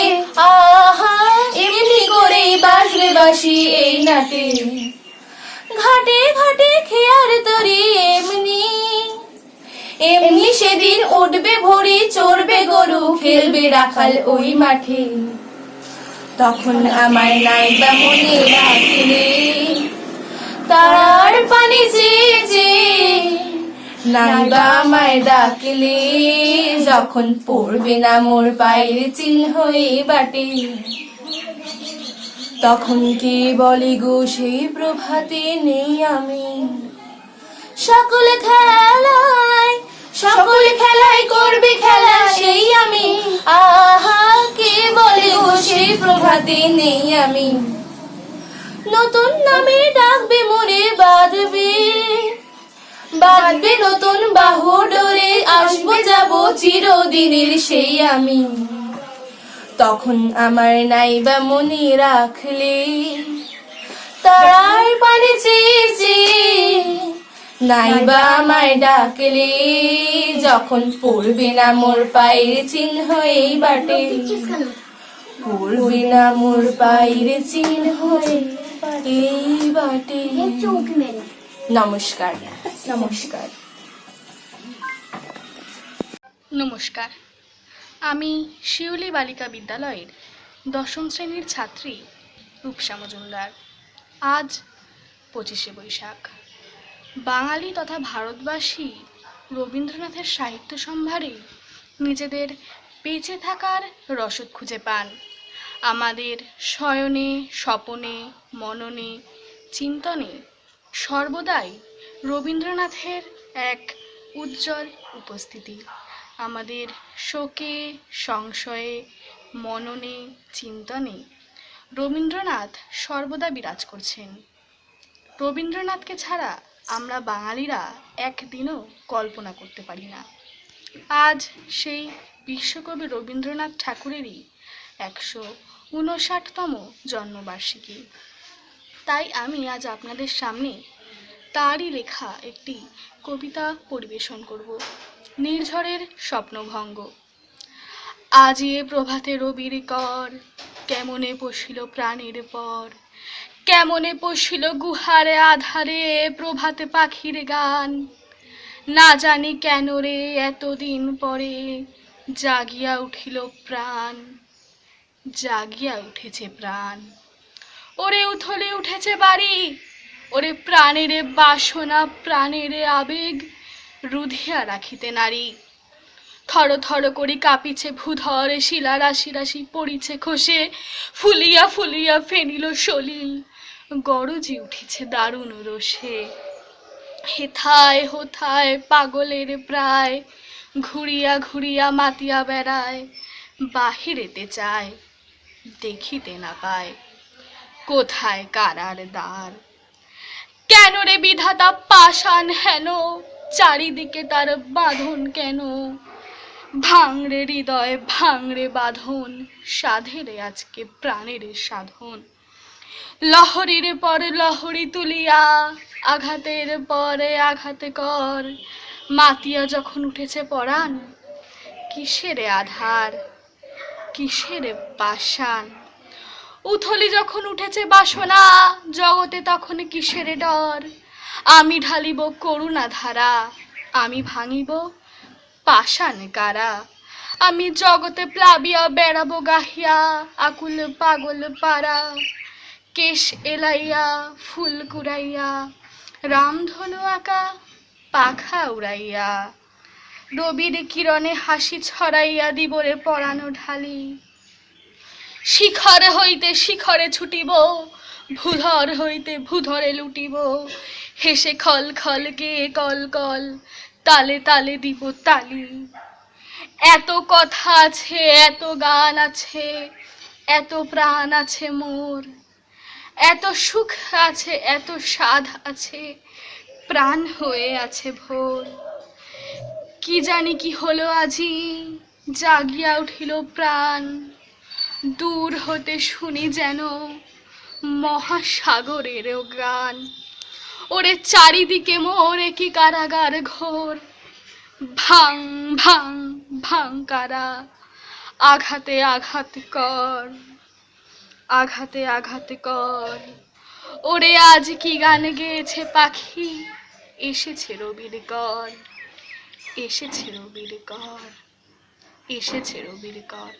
আহা এমনি করে বাজবে বাঁশি এই নাটে। ঘাটে ঘাটে খেয়ার তরি এমনি, এমনি সেদিন উঠবে ভরি, চড়বে গরু, খেলবে রাখাল ওই মাঠে। তখন আমার নাইবা মনে রাখলে তারার পানি চেয়েছে, নাইবা আমায় ডাকলে। যখন পড়বে না মোর পায়ের চিহ্ন এই বাটে, তখন কে বলে গো সেই প্রভাতে নেই আমি। সকলে খেলায়, সকলে খেলায় করবে খেলা সেই আমি। আহা কে বলে গো সেই প্রভাতে নেই আমি। নতুন নামে ডাকবে মোরে বাঁধবে, বাঁধবে নতুন বাহু ডোরে, আসবো যাব চিরদিনের সেই আমি। তখন আমার নাইবা মনে রাখলে তারার পানে চেয়েছে, নাইবা আমায় ডাকলে। যখন পড়বে না মোর পায়ের চিহ্ন এই বাটে, পড়বে না মোর পায়ের চিহ্ন এই বাটে। নমস্কার। নমস্কার। নমস্কার, আমি শিউলি বালিকা বিদ্যালয়ের দশম শ্রেণীর ছাত্রী রূপসা মজুমদার। আজ 25শে বৈশাখ। বাঙালি তথা ভারতবাসী রবীন্দ্রনাথের সাহিত্য সম্ভারে নিজেদের বেঁচে থাকার রসদ খুঁজে পান। আমাদের শয়নে স্বপনে মননে চিন্তনে সর্বদাই রবীন্দ্রনাথের এক উজ্জ্বল উপস্থিতি। আমাদের শোকে, সংশয়ে, মননে, চিন্তনে রবীন্দ্রনাথ সর্বদা বিরাজ করছেন। রবীন্দ্রনাথকে ছাড়া আমরা বাঙালিরা একদিনও কল্পনা করতে পারি না। আজ সেই বিশ্বকবি রবীন্দ্রনাথ ঠাকুরেরই 159তম জন্মবার্ষিকী। তাই আমি আজ আপনাদের সামনে তারই লেখা একটি কবিতা পরিবেশন করব, নির্ঝরের স্বপ্নভঙ্গ। আজি এ প্রভাতে রবির কর, কেমনে পশিল প্রাণীর পর, কেমনে পশিল গুহারে আধারে প্রভাতে পাখির গান। না জানি কেন রে এতদিন পরে জাগিয়া উঠিল প্রাণ, জাগিয়া উঠেছে প্রাণ। ওরে উথলে উঠেছে বাড়ি, ওরে প্রাণের বাসনা প্রাণের আবেগ রুধিয়া রাখিতে নারী। থর থর করি কাঁপিছে ভূধর, শিলা রাশি রাশি পড়িছে খসে, ফুলিয়া ফুলিয়া ফেনিল সলিল, গরজি উঠিছে দারুণ রোষে। হেথায় হোথায় পাগলের প্রায়, ঘুরিয়া ঘুরিয়া মাতিয়া বেড়ায়, বাহিরেতে চায় দেখিতে না পায়, কোথায় কারার দ্বার। কেন রে বিধাতা পাষাণ হেন, চারিদিকে তার বাঁধন কেন। ভাঙরে হৃদয় ভাঙরে বাঁধন, সাধেরে আজকে প্রাণের সাধন। লহরীর পর লহরী তুলিয়া, আঘাতের পরে আঘাতে কর, মাতিয়া যখন উঠেছে পরাণ, কিসের আধার কিসের পাষাণ। উথলি যখন উঠেছে বাসনা, জগতে তখন কিসের ডর। আমি ঢালিব করুণা ধারা, আমি ভাঙিব পাষাণ কারা। আমি জগতে প্লাবিয়া বেড়াবো গাহিয়া, আকুল পাগল পারা। কেশ এলাইয়া ফুল কুড়াইয়া, রামধনু আঁকা পাখা উড়াইয়া। রবির কিরণে হাসি ছড়াইয়া দিবরে পরানো ঢালি। শিখর হইতে শিখরে ছুটিব, ভূধর হইতে ভূধরে লুটিব। হেসে খল খল গেয়ে কল কল, তালে তালে দিব তালি। এত কথা আছে এত গান আছে, এত প্রাণ আছে মোর। এত সুখ আছে এত সাধ আছে, প্রাণ হয়ে আছে ভোর। কি জানি কি হলো আজি, জাগিয়া উঠিল প্রাণ। দূর হতে শুনি যেন মহাসাগরেরও গান। ওরে চারিদিকে মোরে কি কারাগার ঘোর, ভাং ভাং ভাং কারা। আঘাতে আঘাত কর, আঘাতে আঘাত কর। ওরে আজ কি গান গেয়েছে পাখি, এসেছে রবির কর, এসেছে রবির কর, এসেছে রবির কর।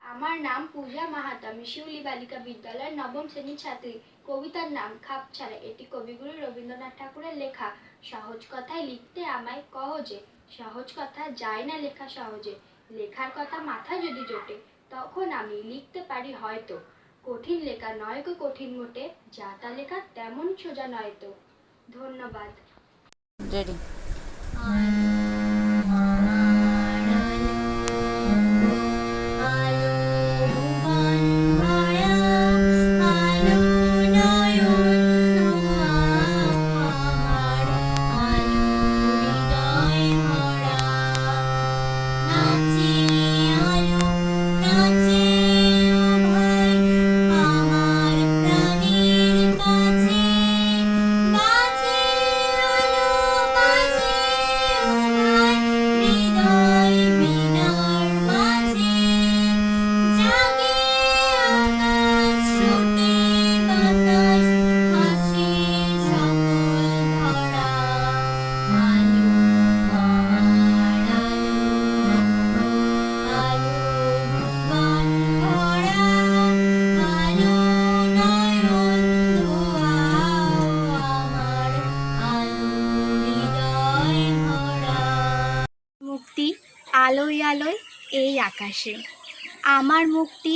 আমার নাম পূজা মাহাতো, আমি শিউলি বালিকা বিদ্যালয়ের নবম শ্রেণীর ছাত্রী। কবিতার নাম খাপ ছাড়া। এটি কবিগুরু রবীন্দ্রনাথ ঠাকুরের লেখা। সহজ কথায় লিখতে আমায় কহজে, সহজ কথা যায় না লেখা সহজে। লেখার কথা মাথা যদি জোটে, তখন আমি লিখতে পারি হয়তো। কঠিন লেখা নয় গো কঠিন মোটে, যা তা লেখা তেমন সোজা নয় তো। ধন্যবাদ। মুক্তি আলোয় আলোয় এই আকাশে, আমার মুক্তি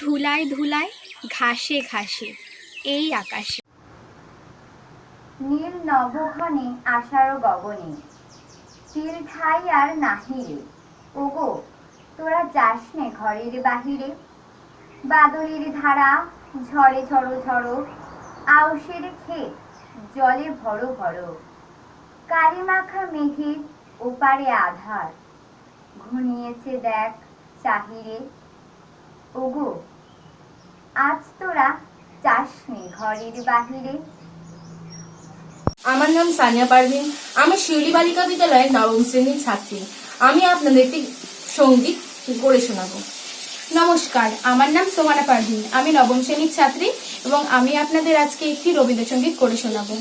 ধুলায় ধুলায় ঘাসে ঘাসে এই আকাশে। নীল নভঘনে আষাঢ় গগনে, তিল ঠাই আর নাহিরে, ওগো তোরা যাস নে ঘরের বাহিরে। বাদলের ধারা ঝড়ে ঝড়ো ঝড়ো, আউশের ক্ষেত জলে ভরো ভরো। কালি মাখা মেঘের ওপারে আধার, ঘনিয়েছে দেখ চাহিরে। ওগো আজ তোরা যাস নে ঘরের বাহিরে। আমার নাম সানিয়া পারভিন, আমি শিউলি বালিকা বিদ্যালয়ের নবম শ্রেণীর ছাত্রী। আমি আপনাদের একটি সঙ্গীত করে শোনাবো। নমস্কার, আমার নাম সোমানা পারভিন, আমি নবম শ্রেণীর ছাত্রী এবং আমি আপনাদের আজকে একটি রবীন্দ্রসঙ্গীত করে শোনাবো।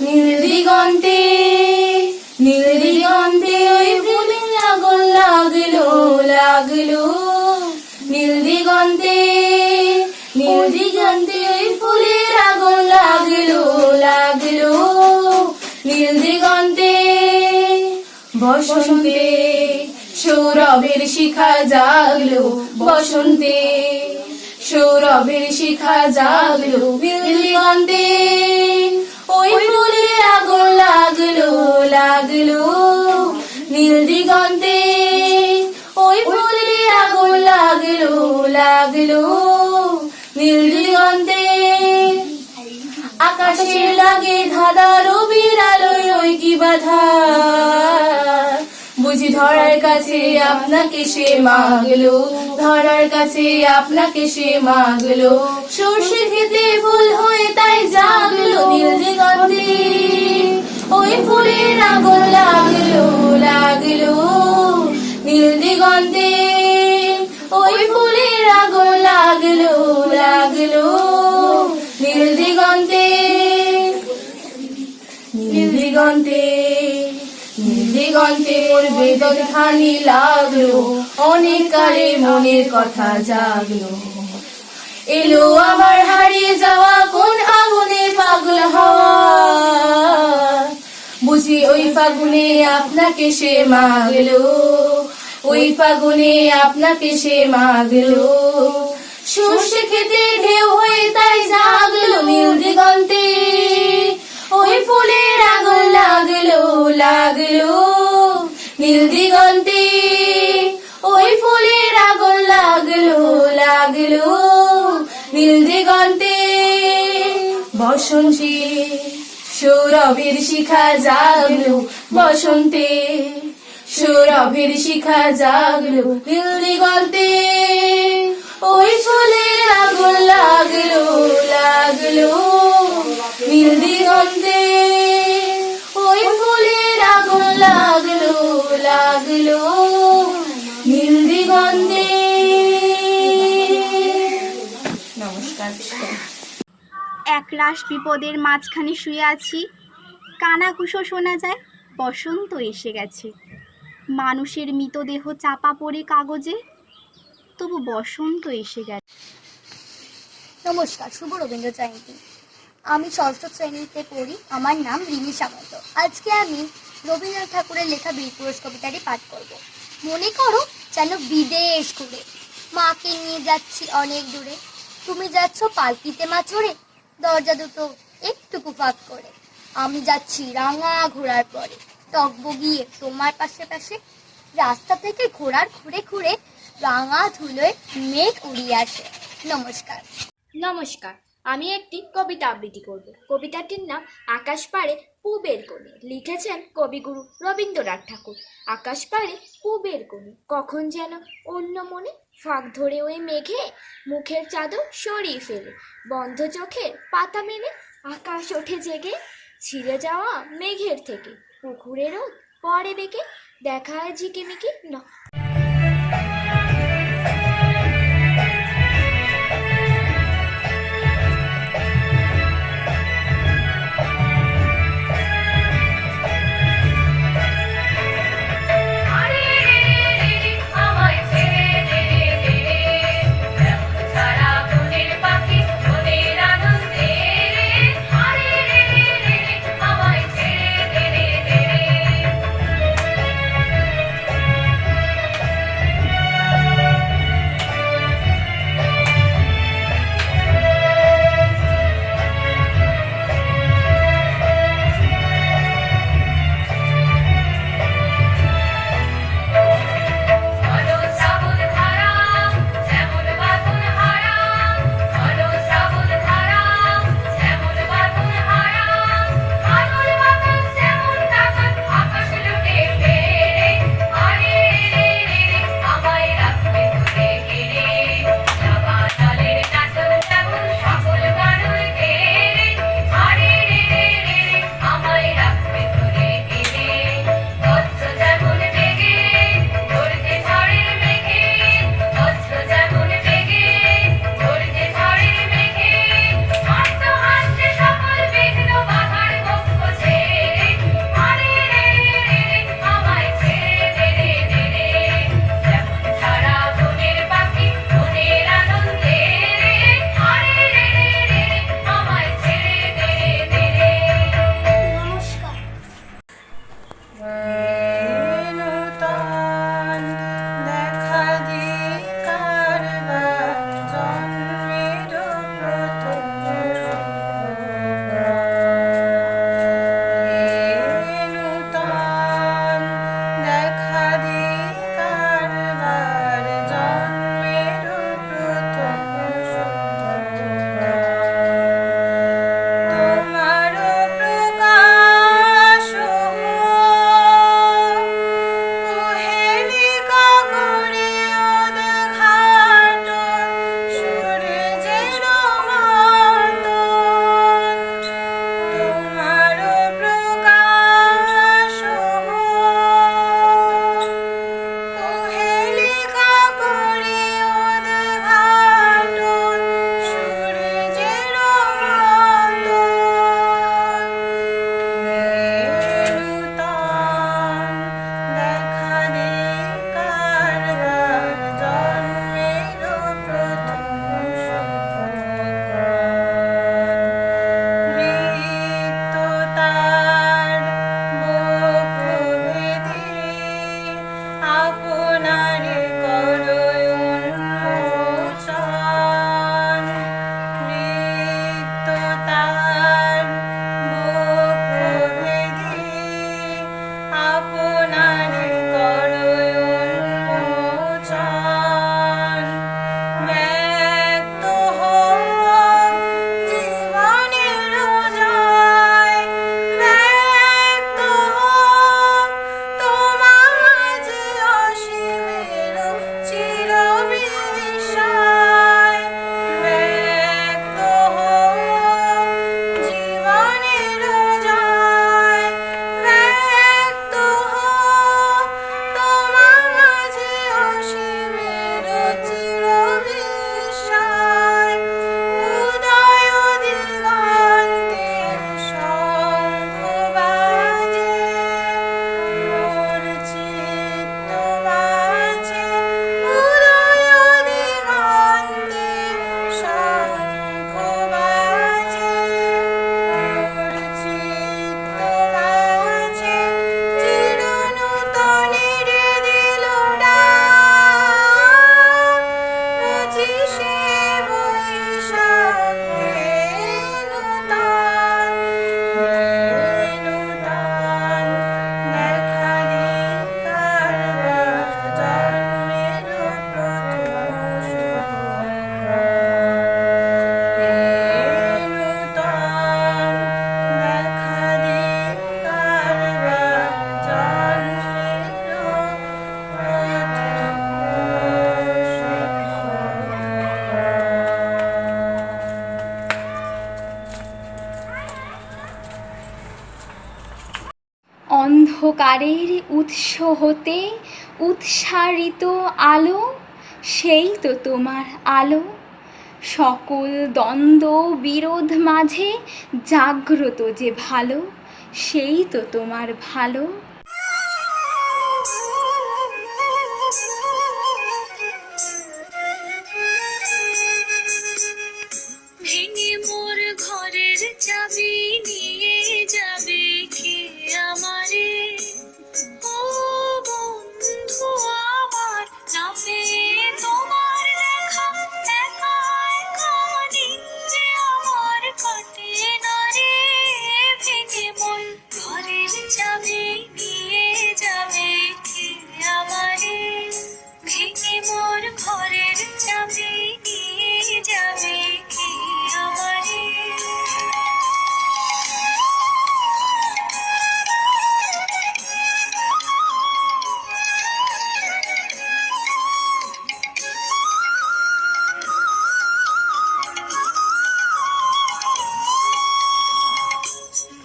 নীল দিগন্তে নীল দিগন্তে ওই ফুলের আগুন লাগলো লাগলো। নীল দিগন্তে নীল দিগন্তে ওই ফুলের আগুন লাগলো লাগলো। নীল দিগন্তে বসন্তে সৌরভের শিখা জাগলো, বসন্তে সৌরভের শিখা জাগলো। নীল দিগন্তে ওই ফুলের আগুন লাগলো লাগলো। নীল দিগন্তে ওই ফুলের আগুন লাগলো লাগলো। নীল দিগন্তে আকাশে লাগে ধাঁধা, রবির আলোয় ওই কি বাধা। বুঝি ধরার কাছে আপনাকে সে মাগলো, ধরার কাছে আপনাকে সে মাগলো। সর্ষে খেতে ফুল হয়ে তাই জাগলো। নীল দিগন্তে ওই ফুলের আগুন লাগলো লাগলো। নীল দিগন্তে ওই ফুলের আগুন লাগলো লাগলো। নীল দিগন্তে নীল দিগন্তে নীল দিগন্তে ওর বেদন খানি লাগলো, অনেক কালে মনের কথা জাগলো। এলো আমার হারিয়ে যাওয়া কোন আগুনে পাগল হওয়া। বুঝি ওই ফাগুনে আপনাকে সে মাগলো, ওই ফাগুনে আপনাকে সে মাগলো। সর্ষে খেতে ঢেউ হয়ে তাই জাগলো। নীল দিগন্তে ওই ফুলের আগুন লাগলো লাগলো। নীল দিগন্তে ওই ফুলের আগুন লাগলো লাগলো। নীল দিগন্তে বসন্তে সৌরভের শিখা জাগলো, বসন্তে সৌরভের শিখা জাগলো। নীল দিগন্তে ওই ফুলের আগুন লাগলো লাগলো। নীল দিগন্তে ওই ফুলের আগুন লাগলো লাগলো। নীল দিগন্তে। নমস্কার। একরাশ বিপদের মাঝখানে শুয়ে আছি, কানাঘুষো শোনা যায় বসন্ত এসে গেছে। মানুষের মৃতদেহ চাপা পড়ে কাগজে, তবু বসন্ত এসে গেছে। নমস্কার, শুভ রবীন্দ্র জয়ন্তী। আমি ষষ্ঠ শ্রেণীতে পড়ি। আমার নাম রিমি সামন্ত। আজকে আমি রবীন্দ্রনাথ ঠাকুরের লেখা বীরপুরুষ কবিতাটি পাঠ করব। মনে করো যেন বিদেশ ঘুরে, মাকে নিয়ে যাচ্ছি অনেক দূরে। তুমি যাচ্ছ পালকিতে মা চড়ে, দরজা দুটো একটুকু ফাঁক করে। আমি যাচ্ছি রাঙা ঘোড়ার পরে, টকবগিয়ে তোমার পাশে পাশে। রাস্তা থেকে ঘোড়ার খুঁড়ে খুঁড়ে রাঙা ধুলোয় মেঘ উড়িয়ে আসে। নমস্কার। নমস্কার, আমি একটি কবিতা আবৃত্তি করব। কবিতাটির নাম আকাশ পাড়ে পূবের কোণে। লিখেছেন কবিগুরু রবীন্দ্রনাথ ঠাকুর। আকাশ পাড়ে পূবের কোণে, কখন যেন অন্য মনে ফাঁক ধরে ওই মেঘে মুখের চাদর সরিয়ে ফেলে। বন্ধ চোখের পাতা মেলে আকাশ ওঠে জেগে, ছিঁড়ে যাওয়া মেঘের থেকে পুকুরের রোদ পরে বেঁকে দেখায় ঝিকিমিকি অন্ধকারের উৎস হতে উৎসারিত আলো, সেই তো তোমার আলো। সকল দ্বন্দ্ব বিরোধ মাঝে জাগ্রত যে ভালো, সেই তো তোমার ভালো। ভেঙে মোর ঘরের চাবি নিয়ে যাবে কে আমারে? ও বন্ধু আমার, নামে তোমার লেখা একা একা নিচে আমার কাটে না রে। ভেঙে মোর ঘরের চাবি নিয়ে যাবে কে আমারে? ভেঙে মোর ঘরের চাবি নিয়ে যাবে কে আমারে?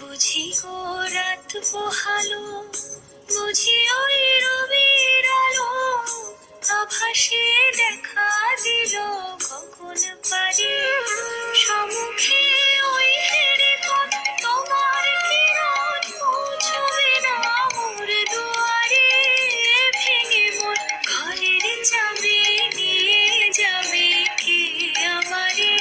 বুঝি গো রাত পোহালো, বুঝি ওই রবির আলো, আভাসে দেখা দিল কখন পারি। সম্মুখে ওই হেরে পথ, তোমার কিরণ পৌঁছবে না মোর দুয়ারে। ভেঙে মোর ঘরের চাবি নিয়ে যাবে কে আমারে?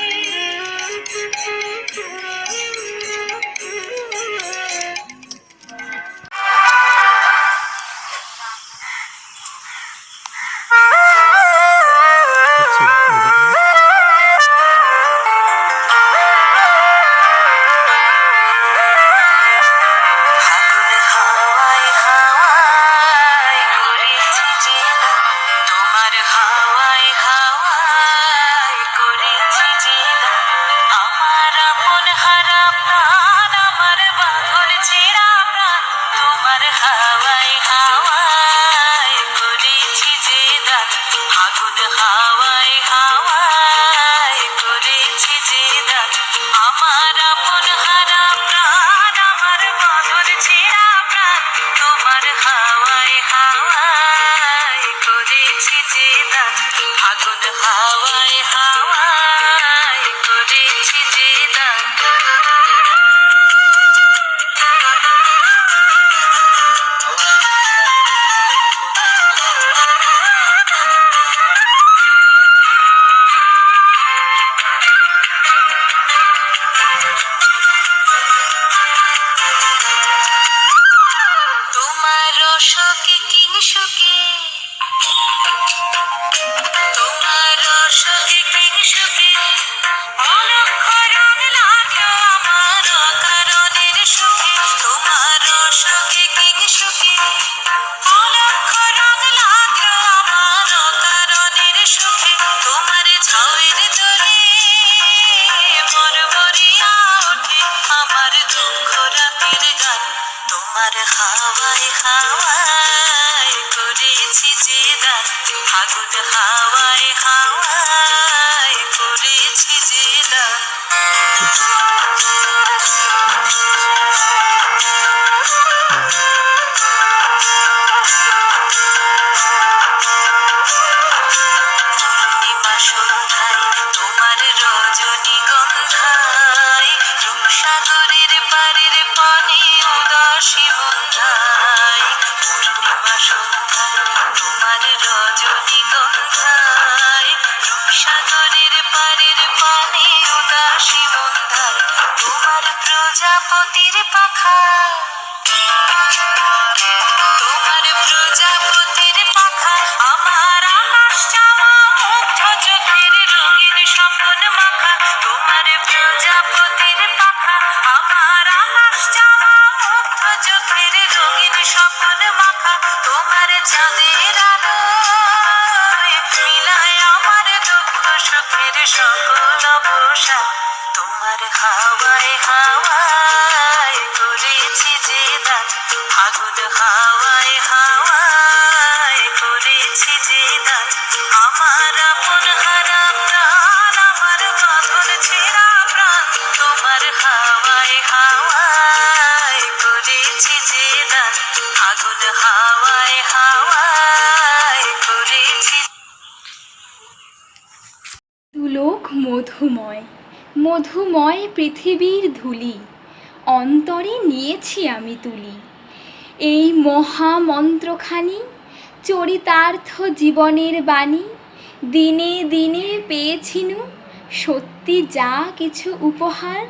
তোমার হাওয়ায় হাওয়ায় করেছি যে আমার আপন হারা প্রাণ, আমার বাঁধন ছেঁড়া প্রাণ। তোমার হাওয়ায় হাওয়ায় করেছি যে দান, আগুন হাওয়ায় হাওয়ায় করেছি যে দান। আমার আপন হারা প্রাণ, আমার বাঁধন ছেঁড়া প্রাণ। তোমার হাওয়ায় হাওয়ায় করেছি যে দান, আগুন হাওয়ায় হাওয়ায় করেছি যে দান। তোমার রসকে কিংসুকে, তোমার রসকে কিংসুকে, অলক্ষ রং লাগলো আমার অকারণের সুখে। তোমার রসকে কিংসুকে, অলক্ষ রং লাগলো আমার অকারণের সুখে। তোমার ঝাউয়ের দোলে মরমরিয়া ওঠে আমার দুঃখ রাতের গান। তোমার হাওয়ায় হাওয়ায় করেছি যে দান, আগুন হাওয়ায় হাওয়ায় করেছি যে দান। পূর্ণিমা সন্ধ্যায় তোমার রজনীগন্ধায়, রূপসাগরের পারের পানে উদাসী বন্ধায়। পূর্ণিমা সন্ধ্যায় তোমার রজনীগন্ধায়, রূপসাগরের পারের পানে উদাসী বন্ধায়। তোমার প্রজাপতির পাখা, তোমার প্রজাপতির পাখা, আমার আকাশ চাওয়া মুগ্ধ চোখের রঙিন স্বপ্ন মাখা। তোমার প্রজাপতির পাখা, আমার আকাশ চাওয়া মুগ্ধ চোখের রঙিন স্বপ্ন মাখা। তোমার চাঁদের আলোয় মিলায় আমার দুঃখ সুখের সকল অবসান। তোমার হাওয়ায় হাওয়ায় করেছি যে দান, আগুন হাওয়ায় হাওয়ায় করেছি যে দান। আমার আপন হারা প্রাণ, আমার বাঁধন ছেঁড়া প্রাণ। তোমার হাওয়ায় হাওয়ায় করেছি যে দান, আগুন পুলক মধুময়, মধুময় পৃথিবীর ধূলি অন্তরে নিয়েছি আমি তুলি। এই মহামন্ত্রখানি চরিতার্থ জীবনের বাণী, দিনে দিনে পেয়েছিনু সত্যি যা কিছু উপহার,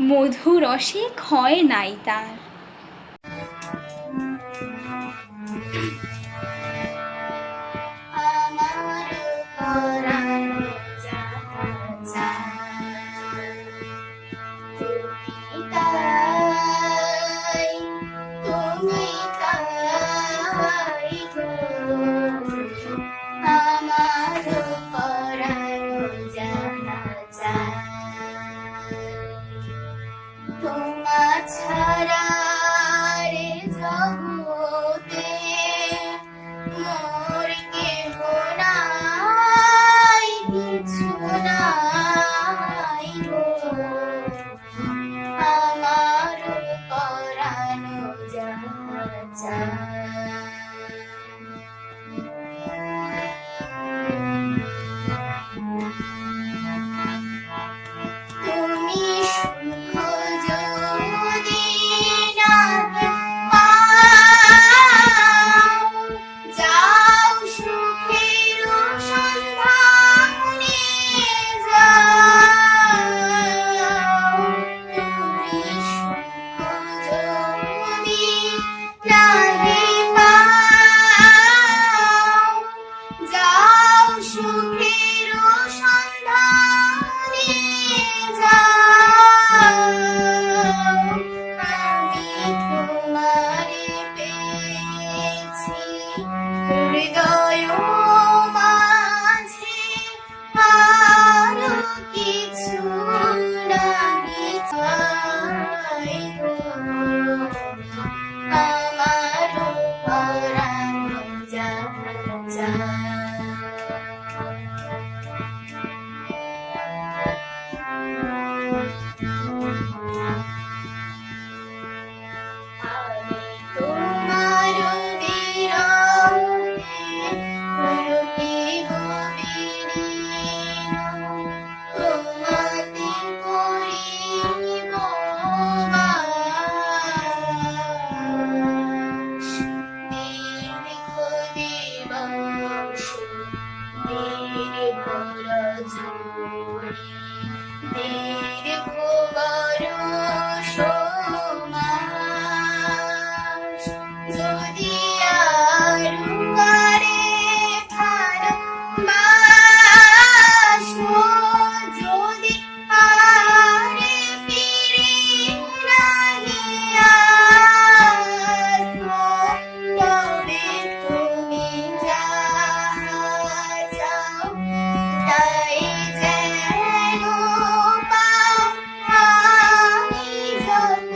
মধুরসে ক্ষয় নাই তার। ছাড়া রে জগতে মোর কেহ নাই, কিছু নাই গো, আমার পরানো যাহা চায়। তুমি সুখ যদি না পাও, যাও সুখের সন্ধানে যাও। তুমি সুখ যদি নাহি পাও, যাও সুখের সন্ধানে যাও। আমি তোমারে পেয়েছি হৃদয় মাঝে, আরো কিছু নাহি চাই গো, আমার পরানো যাহা চায়। আমি তোমার বিরহে রহিব বিলীন, তোমাতে করিব বাস। দীর্ঘ দিবস দীর্ঘ রজনী, দীর্ঘ বরষ মাস, যদি আরো করে ভালোবাস, যদি আরে ফিরে নাহি আসো, তবে তুমি যাহা চাও তাই যেন পাও। আমি যত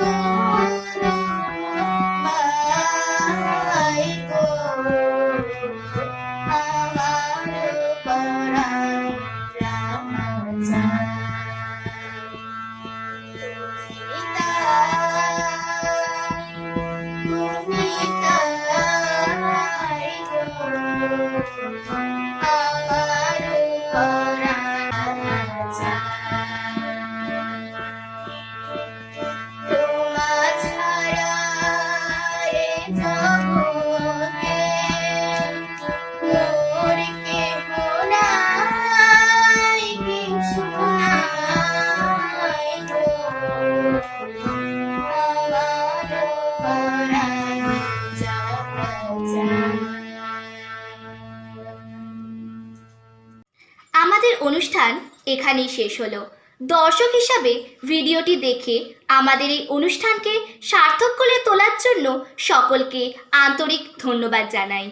পাই গো, আমার পরাণ যাহা চায়। তুমি তাই গো, আমার পরাণ চায়। তোমা ছাড়া রে জগতে মোর কেহ নাই, কিছু নাই গো, আমার পরাণ যাহা চায়। আমাদের অনুষ্ঠান এখানেই শেষ হলো। দর্শক হিসাবে ভিডিওটি দেখে আমাদের এই অনুষ্ঠানকে সার্থক করে তোলার জন্য সকলকে আন্তরিক ধন্যবাদ জানাই।